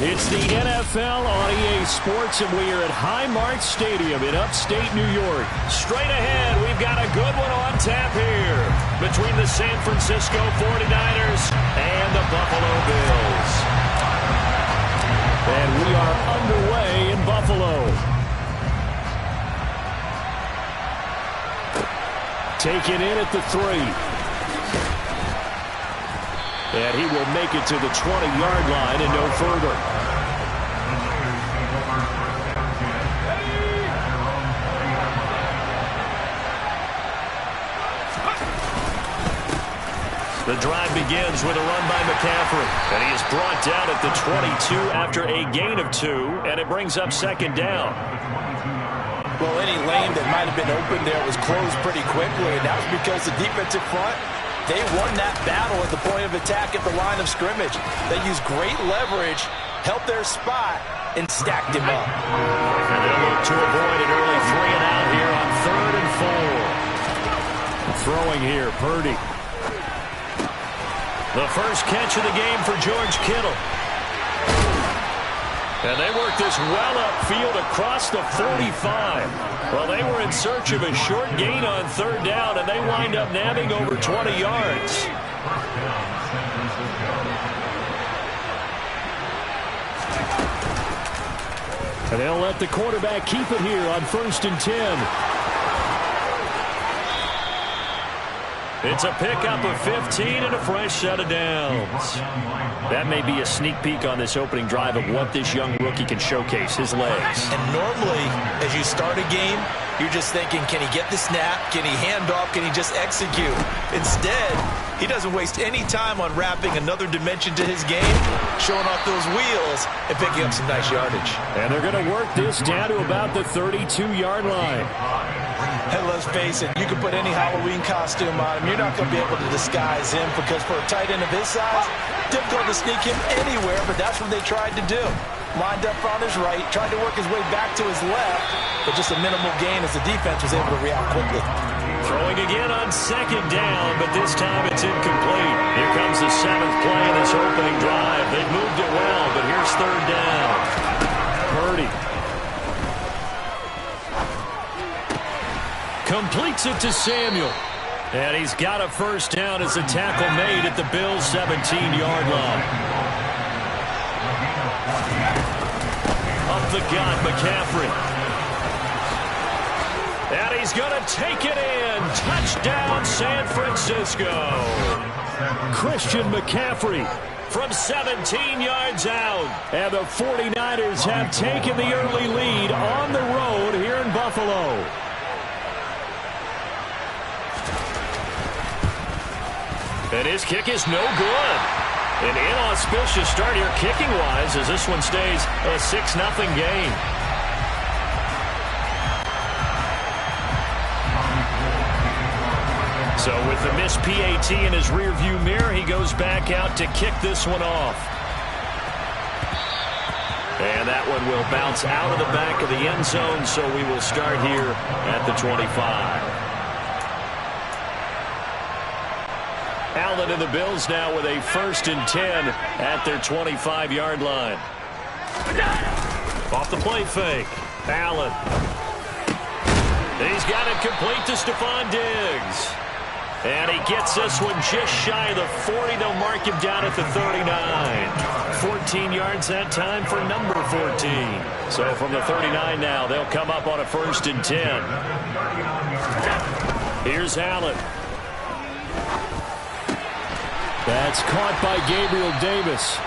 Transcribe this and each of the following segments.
It's the NFL on EA Sports, and we are at Highmark Stadium in upstate New York. Straight ahead, we've got a good one on tap here between the San Francisco 49ers and the Buffalo Bills. And we are underway in Buffalo. Taken in at the 3. And he will make it to the 20-yard line and no further. The drive begins with a run by McCaffrey. And he is brought down at the 22 after a gain of 2. And it brings up second down. Well, any lane that might have been open there was closed pretty quickly. And that was because the defensive front, they won that battle at the point of attack at the line of scrimmage. They used great leverage, helped their spot, and stacked him up. And they'll look to avoid an early 3 and out here on 3rd and 4. Throwing here, Purdy. The first catch of the game for George Kittle. And they work this well upfield across the 45. Well, they were in search of a short gain on 3rd down, and they wind up nabbing over 20 yards. And they'll let the quarterback keep it here on 1st and 10. It's a pickup of 15 and a fresh set of downs. That may be a sneak peek on this opening drive of what this young rookie can showcase, his legs. And normally, as you start a game, you're just thinking, can he get the snap? Can he hand off? Can he just execute? Instead, he doesn't waste any time on wrapping another dimension to his game, showing off those wheels, and picking up some nice yardage. And they're going to work this down to about the 32-yard line. And let's face it, you can put any Halloween costume on him. You're not going to be able to disguise him because for a tight end of his size, difficult to sneak him anywhere, but that's what they tried to do. Lined up on his right, tried to work his way back to his left, but just a minimal gain as the defense was able to react quickly. Throwing again on 2nd down, but this time it's incomplete. Here comes the 7th play of this opening drive. They moved it well, but here's 3rd down. Purdy. Completes it to Samuel. And he's got a 1st down as a tackle made at the Bills' 17-yard line. Up the gut, McCaffrey. And he's going to take it in. Touchdown, San Francisco. Christian McCaffrey from 17 yards out. And the 49ers have taken the early lead on the road here in Buffalo. And his kick is no good. An inauspicious start here kicking-wise as this one stays a 6-0 game. So with the missed PAT in his rearview mirror, he goes back out to kick this one off. And that one will bounce out of the back of the end zone, so we will start here at the 25. Allen and the Bills now with a 1st and 10 at their 25-yard line. Off the play fake. Allen. He's got it complete to Stephon Diggs. And he gets this one just shy of the 40. They'll mark him down at the 39. 14 yards that time for number 14. So from the 39 now, they'll come up on a 1st and 10. Here's Allen. That's caught by Gabriel Davis.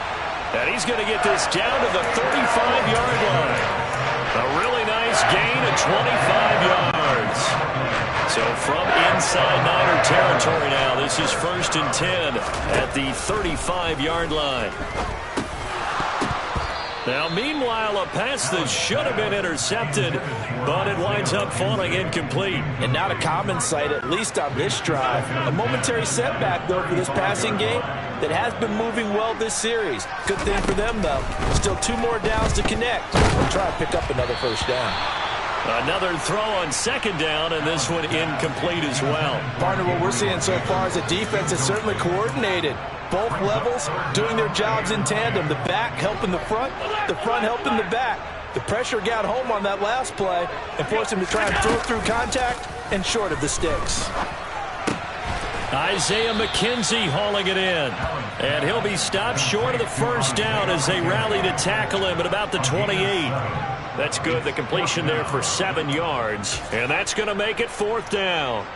And he's going to get this down to the 35-yard line. A really nice gain of 25 yards. So from inside Niner territory now, this is 1st and 10 at the 35-yard line. Now, meanwhile, a pass that should have been intercepted, but it winds up falling incomplete. And not a common sight, at least on this drive. A momentary setback, though, for this passing game that has been moving well this series. Good thing for them, though. Still 2 more downs to connect. They'll try to pick up another 1st down. Another throw on 2nd down, and this one incomplete as well. Partner, what we're seeing so far is a defense that's certainly coordinated. both levels doing their jobs in tandem. The back helping the front helping the back. The pressure got home on that last play and forced him to try and throw through contact and short of the sticks. Isaiah McKenzie hauling it in. And he'll be stopped short of the first down as they rally to tackle him at about the 28. That's good. The completion there for 7 yards. And that's going to make it 4th down.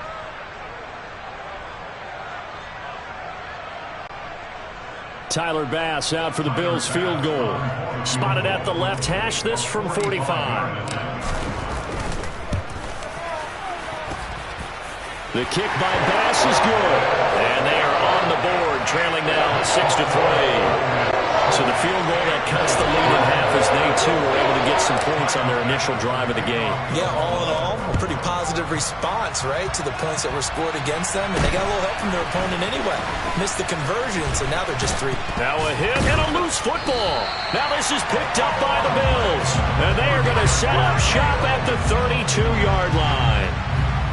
Tyler Bass out for the Bills field goal. Spotted at the left hash, this from 45. The kick by Bass is good. And they are on the board, trailing now 6-3. So the field goal that cuts the lead in half as they, too, were able to get some points on their initial drive of the game. Yeah, all in all, a pretty positive response, right, to the points that were scored against them. And they got a little help from their opponent anyway. Missed the conversion, so now they're just 3. Now a hit and a loose football. Now this is picked up by the Bills. And they are going to set up shop at the 32-yard line.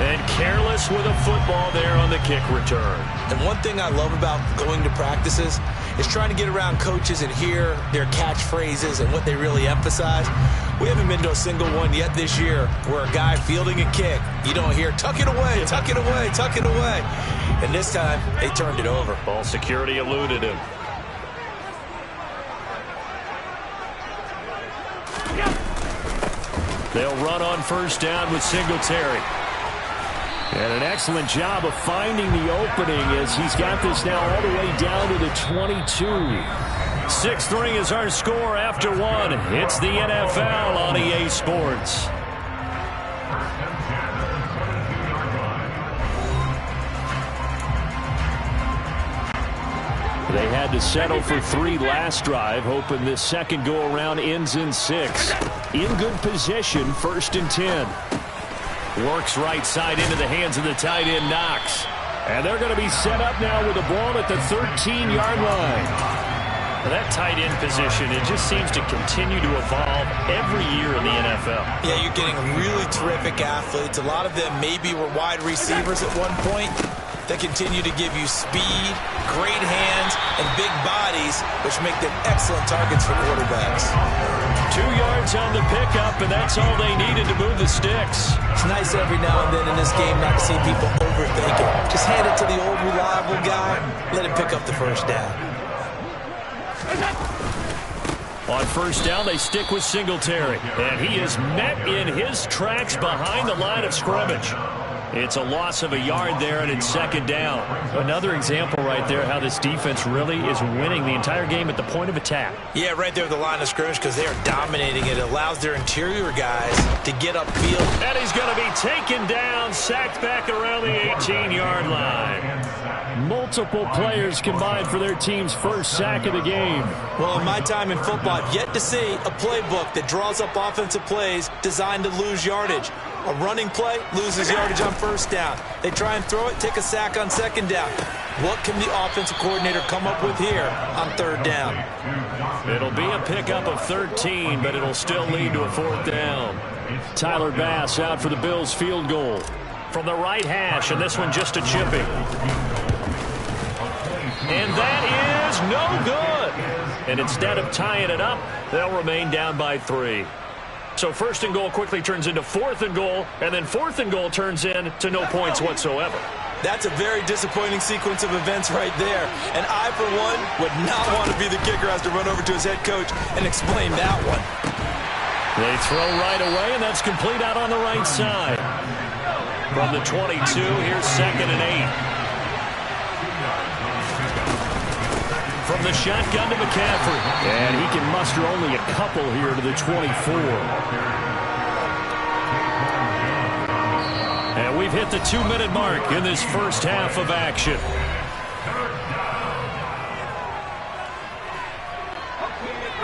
And careless with a football there on the kick return. And one thing I love about going to practices is trying to get around coaches and hear their catchphrases and what they really emphasize. We haven't been to a single one yet this year where a guy fielding a kick, you don't hear, tuck it away, tuck it away, tuck it away. And this time, they turned it over. Ball security eluded him. They'll run on first down with Singletary. And an excellent job of finding the opening as he's got this now all the way down to the 22. 6-3 is our score after 1. It's the NFL on EA Sports. They had to settle for 3 last drive, hoping this second go-around ends in 6. In good position, 1st and 10. Works right side into the hands of the tight end, Knox. And they're going to be set up now with the ball at the 13-yard line. That tight end position, it just seems to continue to evolve every year in the NFL. Yeah, you're getting really terrific athletes. A lot of them maybe were wide receivers at one point. They continue to give you speed, great hands, and big bodies, which make them excellent targets for quarterbacks. 2 yards on the pickup, and that's all they needed to move the sticks. It's nice every now and then in this game not to see people overthink it. Just hand it to the old reliable guy, let him pick up the first down. On first down, they stick with Singletary, and he is met in his tracks behind the line of scrimmage. It's a loss of a yard there, and it's 2nd down. Another example right there how this defense really is winning the entire game at the point of attack. Yeah, right there at the line of scrimmage because they are dominating it. It allows their interior guys to get upfield. And he's going to be taken down, sacked back around the 18-yard line. Multiple players combined for their team's first sack of the game. Well, in my time in football, I've yet to see a playbook that draws up offensive plays designed to lose yardage. A running play loses yardage on first down. They try and throw it, take a sack on 2nd down. What can the offensive coordinator come up with here on 3rd down? It'll be a pickup of 13, but it'll still lead to a 4th down. Tyler Bass out for the Bills field goal. From the right hash, and this one just a chipping. And that is no good. And instead of tying it up, they'll remain down by 3. So 1st and goal quickly turns into 4th and goal, and then 4th and goal turns into no points whatsoever. That's a very disappointing sequence of events right there. And I, for one, would not want to be the kicker who has to run over to his head coach and explain that one. They throw right away, and that's complete out on the right side. From the 22, here's 2nd and 8. From the shotgun to McCaffrey. And he can muster only a couple here to the 24. And we've hit the 2-minute mark in this first half of action.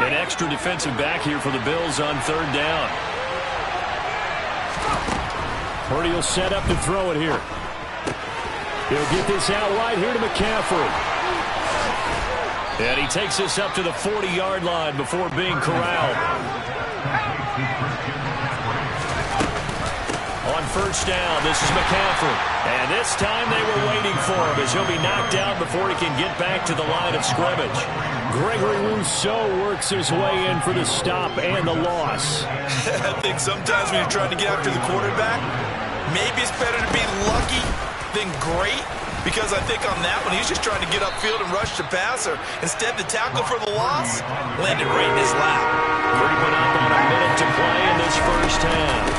An extra defensive back here for the Bills on 3rd down. Purdy will set up to throw it here. He'll get this out wide here to McCaffrey. And he takes this up to the 40-yard line before being corralled. On first down. This is McCaffrey. And this time they were waiting for him as he'll be knocked out before he can get back to the line of scrimmage. Gregory Rousseau works his way in for the stop and the loss. I think sometimes when you're trying to get after the quarterback, maybe it's better to be lucky than great. Because I think on that one, he's just trying to get upfield and rush the passer. Instead, the tackle for the loss landed right in his lap. Creeping up on a minute to play in this first half.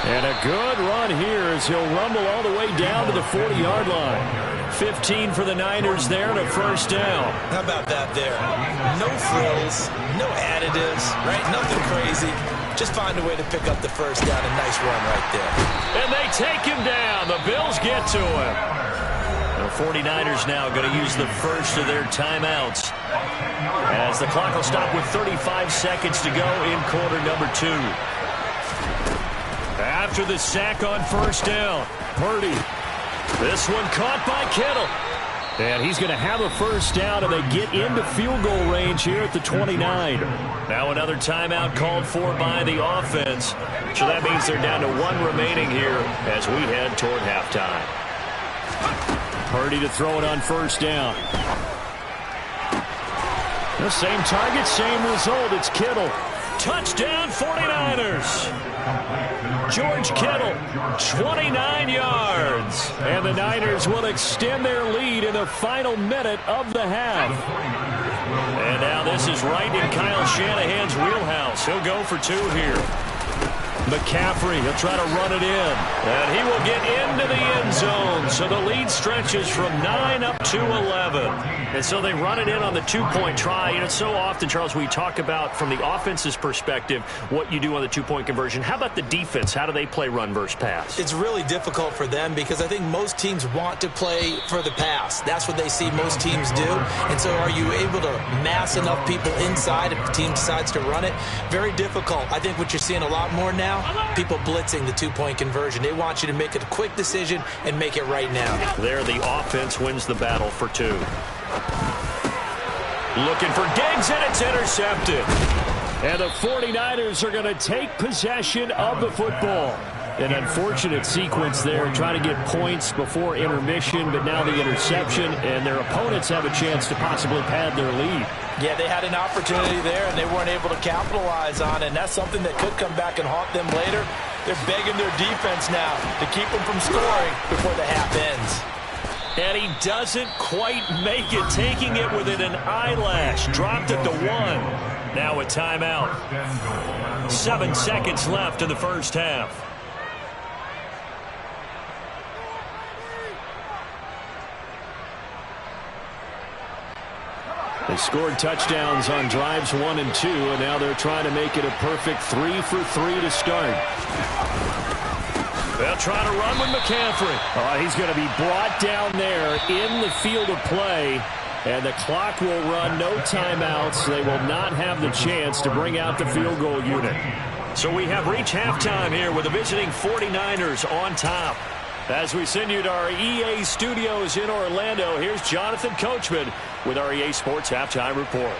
And a good run here as he'll rumble all the way down to the 40-yard line. 15 for the Niners there and a first down. How about that there? No frills, no additives, right? Nothing crazy. Just find a way to pick up the first down. A nice run right there. And they take him down. The Bills get to him. The 49ers now going to use the first of their timeouts as the clock will stop with 35 seconds to go in quarter number 2. After the sack on first down, Purdy. This one caught by Kittle. And he's going to have a first down, and they get into field goal range here at the 29. Now another timeout called for by the offense. So that means they're down to 1 remaining here as we head toward halftime. Purdy to throw it on first down. The same target, same result. It's Kittle. Touchdown 49ers. George Kittle, 29 yards. And the Niners will extend their lead in the final minute of the half. And now this is right in Kyle Shanahan's wheelhouse. He'll go for 2 here. McCaffrey, he'll try to run it in. And he will get into the end zone. So the lead stretches from 9 up to 11. And so they run it in on the 2-point try. And it's so often, Charles, we talk about from the offense's perspective what you do on the 2-point conversion. How about the defense? How do they play run versus pass? It's really difficult for them because I think most teams want to play for the pass. That's what they see most teams do. And so are you able to mass enough people inside if the team decides to run it? Very difficult. I think what you're seeing a lot more now, people blitzing the 2-point conversion. They want you to make a quick decision and make it right now. There, the offense wins the battle for 2. Looking for Diggs, and it's intercepted. And the 49ers are going to take possession of the football. An unfortunate sequence there, trying to get points before intermission, but now the interception, and their opponents have a chance to possibly pad their lead. Yeah, they had an opportunity there, and they weren't able to capitalize on it, and that's something that could come back and haunt them later. They're begging their defense now to keep them from scoring before the half ends. And he doesn't quite make it, taking it within an eyelash. Dropped at the 1. Now a timeout. 7 seconds left in the first half. They scored touchdowns on drives 1 and 2, and now they're trying to make it a perfect 3 for 3 to start. They'll try to run with McCaffrey. He's going to be brought down there in the field of play, and the clock will run. No timeouts. They will not have the chance to bring out the field goal unit. So we have reached halftime here with the visiting 49ers on top. As we send you to our EA studios in Orlando, here's Jonathan Coachman with our EA Sports Halftime Report.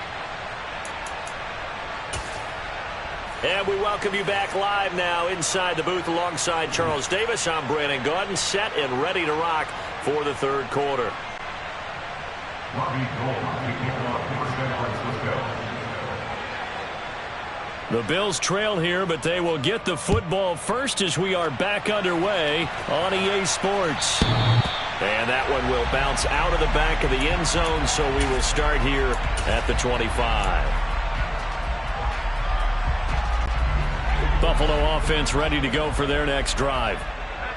And we welcome you back live now inside the booth alongside Charles Davis. I'm Brandon Gaudin, set and ready to rock for the third quarter. The Bills trail here, but they will get the football first as we are back underway on EA Sports. And that one will bounce out of the back of the end zone, so we will start here at the 25. Buffalo offense ready to go for their next drive.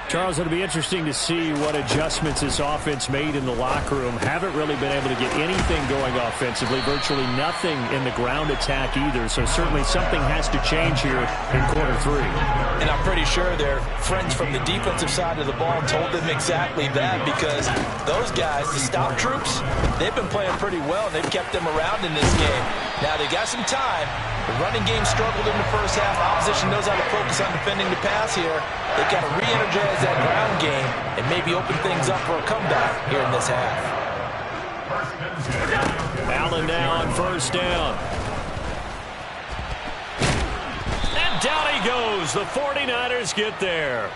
Charles, it'll be interesting to see what adjustments this offense made in the locker room. Haven't really been able to get anything going offensively. Virtually nothing in the ground attack either. So certainly something has to change here in quarter 3. And I'm pretty sure their friends from the defensive side of the ball told them exactly that, because those guys, the stop troops, they've been playing pretty well. They've kept them around in this game. Now they got some time. The running game struggled in the first half. Opposition knows how to focus on defending the pass here. They've got to re-energize that ground game and maybe open things up for a comeback here in this half. Allen now on first down. And goes. The 49ers get there.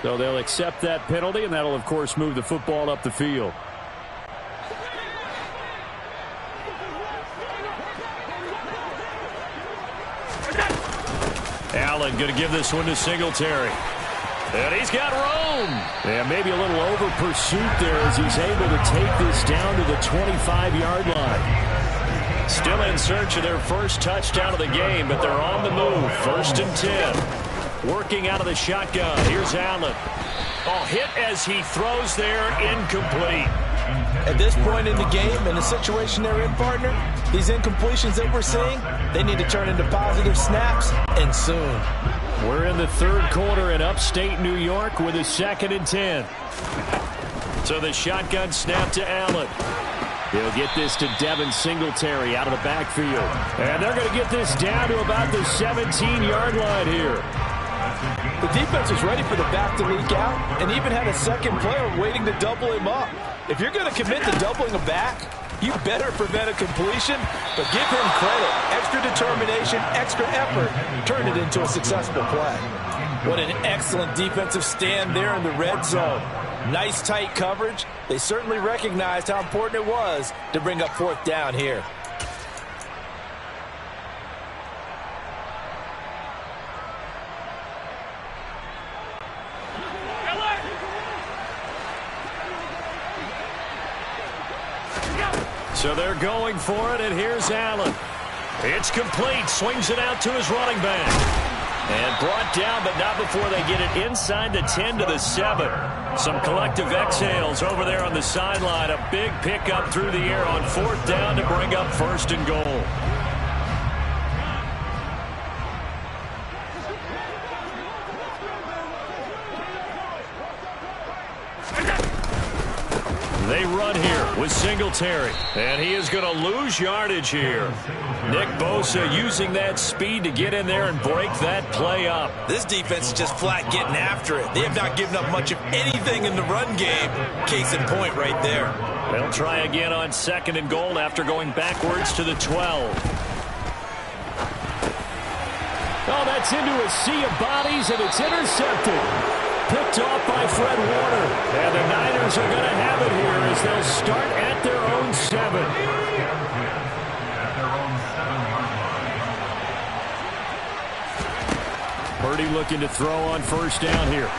So they'll accept that penalty, and that'll, of course, move the football up the field. Allen going to give this one to Singletary. And he's got room. And maybe a little over pursuit there as he's able to take this down to the 25-yard line. Still in search of their first touchdown of the game, but they're on the move. 1st and 10. Working out of the shotgun. Here's Allen. Oh, hit as he throws there, incomplete. At this point in the game, in the situation they're in, partner, these incompletions that we're seeing, they need to turn into positive snaps, and soon. We're in the 3rd quarter in upstate New York with a 2nd and 10. So the shotgun snap to Allen. He'll get this to Devin Singletary out of the backfield. And they're going to get this down to about the 17-yard line here. The defense was ready for the back to leak out and even had a second player waiting to double him up. If you're going to commit to doubling a back, you better prevent a completion, but give him credit. Extra determination, extra effort, turn it into a successful play. What an excellent defensive stand there in the red zone. Nice tight coverage. They certainly recognized how important it was to bring up 4th down here. So they're going for it, and here's Allen. It's complete. Swings it out to his running back. And brought down, but not before they get it inside the 10 to the 7. Some collective exhales over there on the sideline. A big pickup through the air on 4th down to bring up 1st and goal. They run here with Singletary, and he is going to lose yardage here. Nick Bosa using that speed to get in there and break that play up. This defense is just flat getting after it. They have not given up much of anything in the run game. Case in point right there. They'll try again on 2nd and goal after going backwards to the 12. Oh, that's into a sea of bodies, and it's intercepted. Picked off by Fred Warner. And the Niners are going to have it here as they'll start at their own 7. Purdy looking to throw on 1st down here.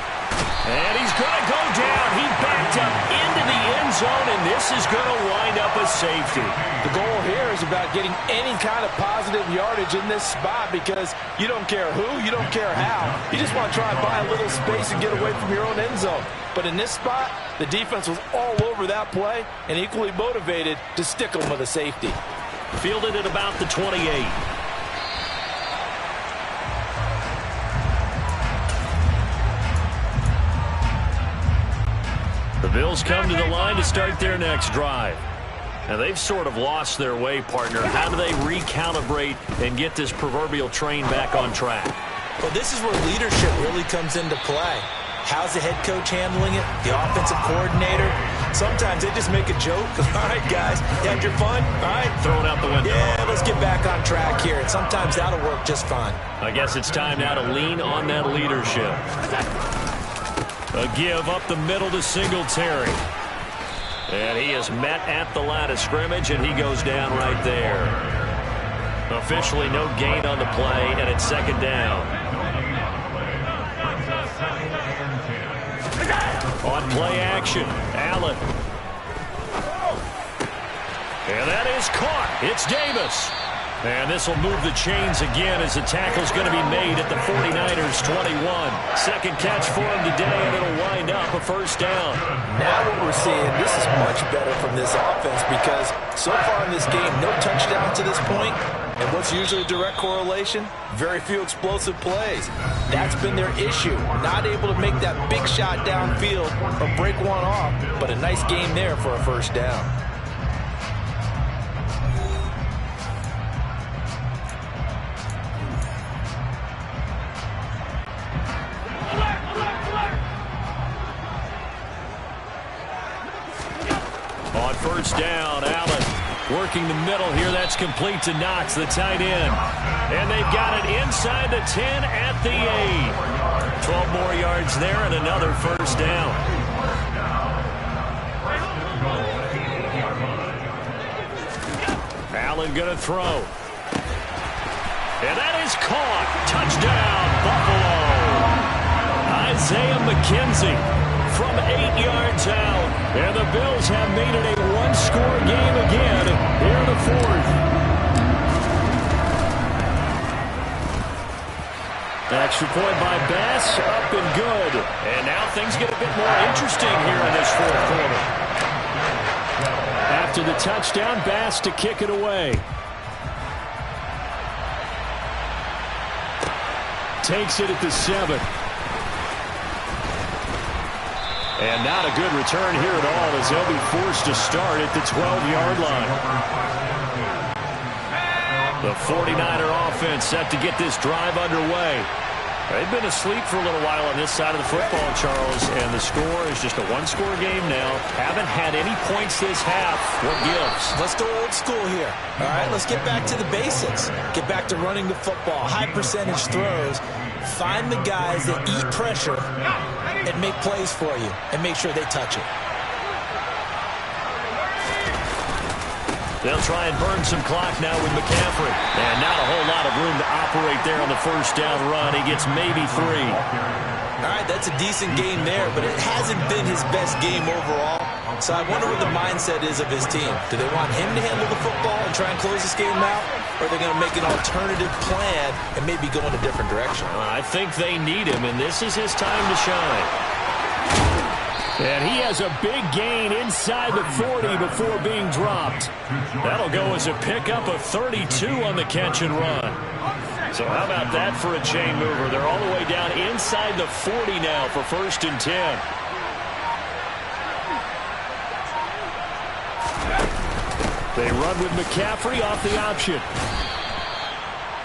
And he's going to go down. He backed up into the end zone, and this is going to wind up a safety. The goal here is about getting any kind of positive yardage in this spot because you don't care who, you don't care how. You just want to try and buy a little space and get away from your own end zone. But in this spot, the defense was all over that play and equally motivated to stick them with a safety. Fielded at about the 28. The Bills come to the line to start their next drive. Now, they've sort of lost their way, partner. How do they recalibrate and get this proverbial train back on track? Well, this is where leadership really comes into play. How's the head coach handling it? The offensive coordinator? Sometimes they just make a joke. All right, guys, you had your fun? All right. Throw it out the window. Yeah, let's get back on track here. And sometimes that'll work just fine. I guess it's time now to lean on that leadership. A give up the middle to Singletary. And he is met at the line of scrimmage, and he goes down right there. Officially no gain on the play, and it's 2nd down. On play action, Allen. And that is caught. It's Davis. And this will move the chains again as the tackle's going to be made at the 49ers 21. 2nd catch for him today, and it'll wind up a 1st down. Now what we're seeing, this is much better from this offense because so far in this game, no touchdowns to this point. And what's usually a direct correlation? Very few explosive plays. That's been their issue. Not able to make that big shot downfield or break one off, but a nice game there for a 1st down. On 1st down, Allen. Working the middle here. That's complete to Knox, the tight end. And they've got it inside the 10 at the 8. 12 more yards there and another first down. Allen going to throw. And that is caught. Touchdown, Buffalo. Isaiah McKenzie from 8 yards out. And the Bills have made it a one-score game again here in the fourth. Extra point by Bass, up and good. And now things get a bit more interesting here in this fourth quarter. After the touchdown, Bass to kick it away. Takes it at the 7. And not a good return here at all as they'll be forced to start at the 12-yard line. The 49er offense set to get this drive underway. They've been asleep for a little while on this side of the football, Charles, and the score is just a one-score game now. Haven't had any points this half. What gives? Let's go old school here. All right, let's get back to the basics. Get back to running the football, high percentage throws. Find the guys that eat pressure and make plays for you and make sure they touch it. They'll try and burn some clock now with McCaffrey. And not a whole lot of room to operate there on the first down run. He gets maybe 3. All right, that's a decent game there, but it hasn't been his best game overall. So I wonder what the mindset is of his team. Do they want him to handle the football and try and close this game out? Or are they going to make an alternative plan and maybe go in a different direction? I think they need him, and this is his time to shine. And he has a big gain inside the 40 before being dropped. That'll go as a pickup of 32 on the catch and run. So how about that for a chain mover? They're all the way down inside the 40 now for 1st and 10. They run with McCaffrey off the option.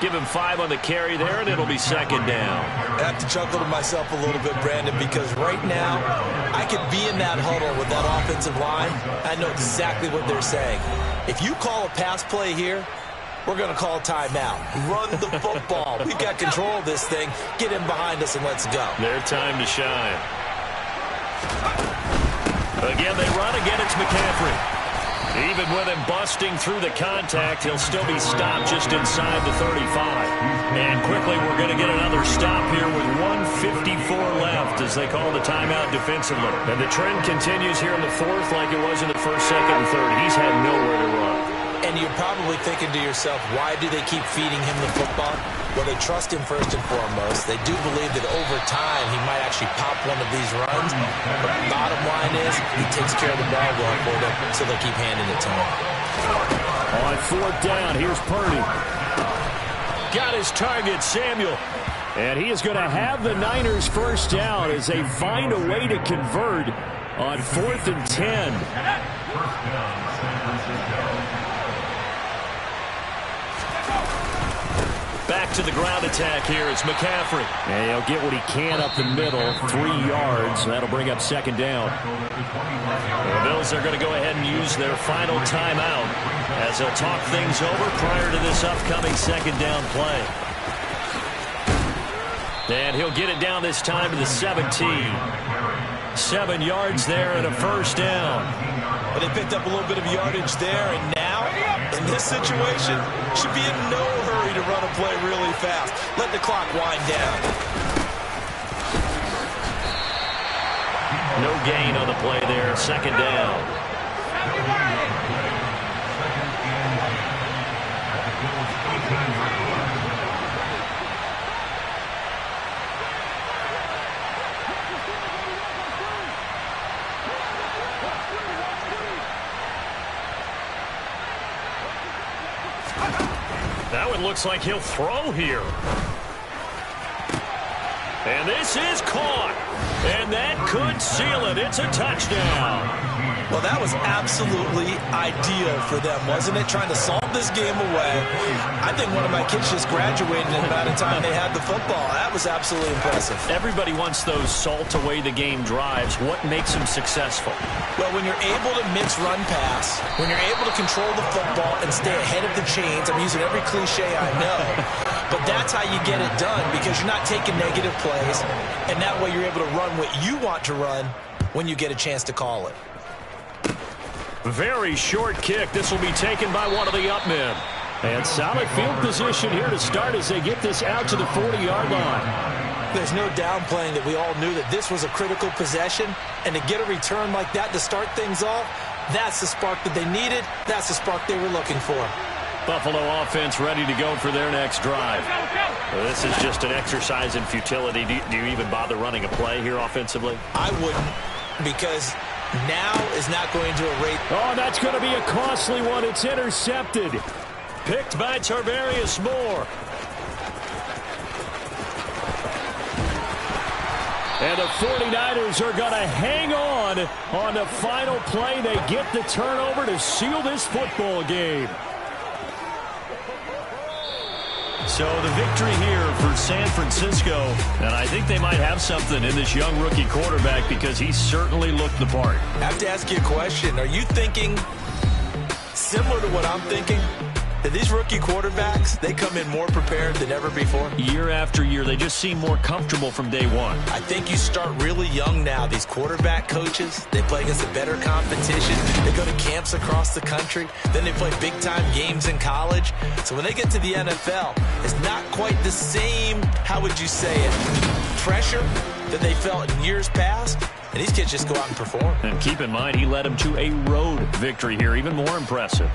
Give him 5 on the carry there, and it'll be 2nd down. I have to chuckle to myself a little bit, Brandon, because right now I could be in that huddle with that offensive line. I know exactly what they're saying. If you call a pass play here, we're going to call a timeout. Run the football. We've got control of this thing. Get in behind us and let's go. Their time to shine. Again, they run. Again, it's McCaffrey. Even with him busting through the contact, he'll still be stopped just inside the 35. And quickly, we're going to get another stop here with 1:54 left as they call the timeout defensively. And the trend continues here in the fourth like it was in the first, second, and third. He's had nowhere to run. And you're probably thinking to yourself, why do they keep feeding him the football? Well, they trust him first and foremost. They do believe that over time he might actually pop one of these runs. But the bottom line is he takes care of the ball well for them, so they'll keep handing it to him. On 4th down, here's Purdy. Got his target, Samuel. And he is going to have the Niners first down as they find a way to convert on 4th and 10. Back to the ground attack here. It's McCaffrey. And he'll get what he can up the middle. 3 yards. That'll bring up 2nd down. The Bills are going to go ahead and use their final timeout as they'll talk things over prior to this upcoming 2nd down play. And he'll get it down this time to the 17. 7 yards there and a first down. But they picked up a little bit of yardage there, and now, in this situation, should be in no hurry to run a play really fast. Let the clock wind down. No gain on the play there. 2nd down. That one looks like he'll throw here. And this is caught. And that could seal it. It's a touchdown. Well, that was absolutely ideal for them, wasn't it? Trying to solve this game away. I think one of my kids just graduated in the amount of time they had the football. That was absolutely impressive. Everybody wants those salt-away-the-game drives. What makes them successful? Well, when you're able to mix run-pass, when you're able to control the football and stay ahead of the chains, I'm using every cliche I know, but that's how you get it done because you're not taking negative plays, and that way you're able to run what you want to run when you get a chance to call it. Very short kick. This will be taken by one of the up men. And solid field position here to start as they get this out to the 40-yard line. There's no downplaying that we all knew that this was a critical possession, and to get a return like that to start things off, that's the spark that they needed. That's the spark they were looking for. Buffalo offense ready to go for their next drive. Well, this is just an exercise in futility. Do you even bother running a play here offensively? I wouldn't, because now is not going to erase. Oh, that's going to be a costly one. It's intercepted. Picked by Tarvarius Moore. And the 49ers are going to hang on the final play. They get the turnover to seal this football game. So the victory here for San Francisco, and I think they might have something in this young rookie quarterback because he certainly looked the part. I have to ask you a question. Are you thinking similar to what I'm thinking? That these rookie quarterbacks, they come in more prepared than ever before? Year after year, they just seem more comfortable from day one. I think you start really young now. These quarterback coaches, they play against a better competition. They go to camps across the country. Then they play big-time games in college. So when they get to the NFL, it's not quite the same, how would you say it, pressure that they felt in years past. And these kids just go out and perform. And keep in mind, he led them to a road victory here, even more impressive.